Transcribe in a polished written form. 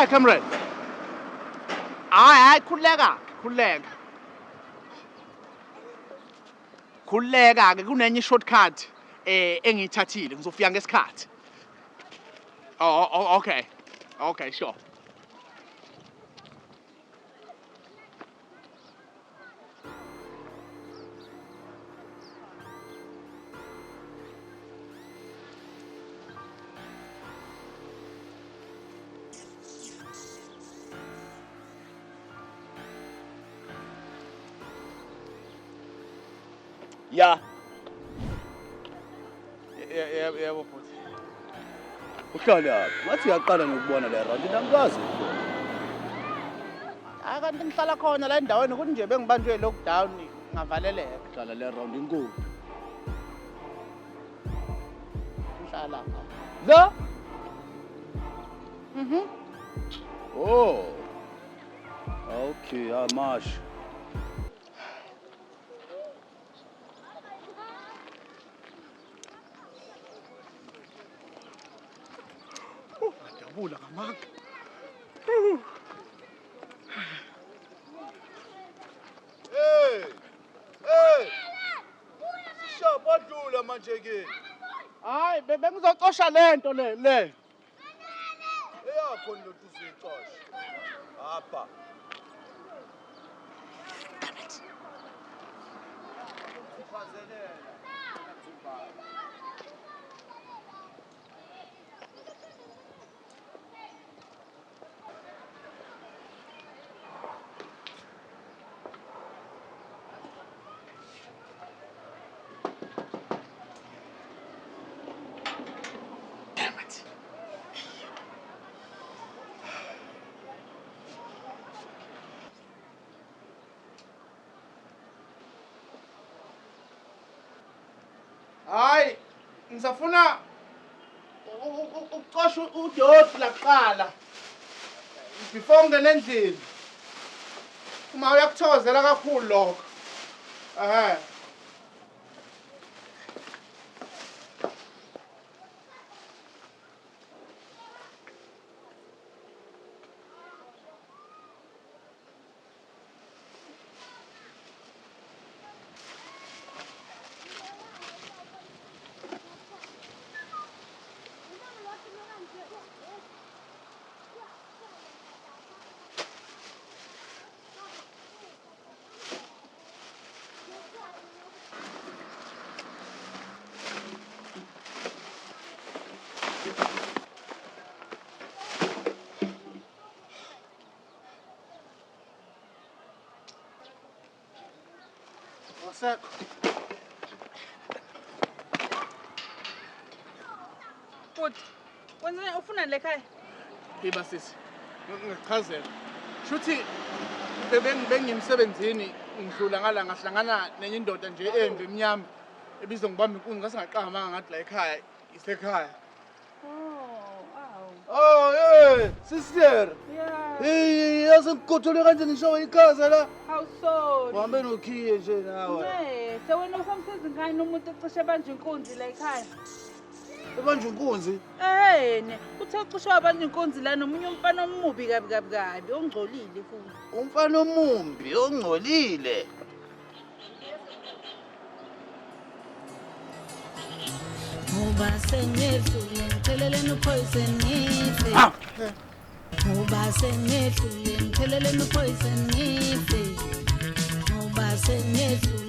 comrade. Hayi khuleka ke kunenye shortcut engiyithathile ngizofika ngesikhathi. Oh, okay. Okay, sure. Yeah. Yeah, bhuti. Uhlala ngathi uyaqala ngokubona le round namkazi. Kanti ngihlala khona la endaweni ukuthi nje bengibanjwe lockdown ngavaleleka. Uhlala le round inkulu. Ngihlala. La? Mhm. Oh. Okay, amash. Ngiyabula ngamanga. Hey. Sishapha Dludla manje ke. Hayi bengizocosha lento le. Eyakho ndoda uzicosha. Apha. Hayi ngisafuna ucosha uDludla kuqala. Before ungena endlini. Uma uyakuthokozela kakhulu lokho. Wasekho. Futhi wena ufuna le khaya? Yiba sisi. Ngichazela. Shuthi bengimsebenzini ngidlula ngala ngahlangana nenye indoda nje embi emnyama ebizwa ngibamba inkunzi ngasingaqhamanga ngathi la ekhaya isekhaya. Oh, hey, sister. Yeah. Hey, yasengigothole kanjani nishawa ikhaza la? How so? Uhambe nokhiye nje nawe. Ne, sewena usamsiza ngani umuntu ecishe banje inkunzi la ekhaya? Ebanje inkunzi? Ne, uthe ucishe wabanje inkunzi la nomunye umfana omubi kabi ongcolile futhi. Umfana omumbi ongcolile. Uba senedlule ngithelele no-poison ngife. Uba senedlule ngithelele no-poison ngife. Uba senedlule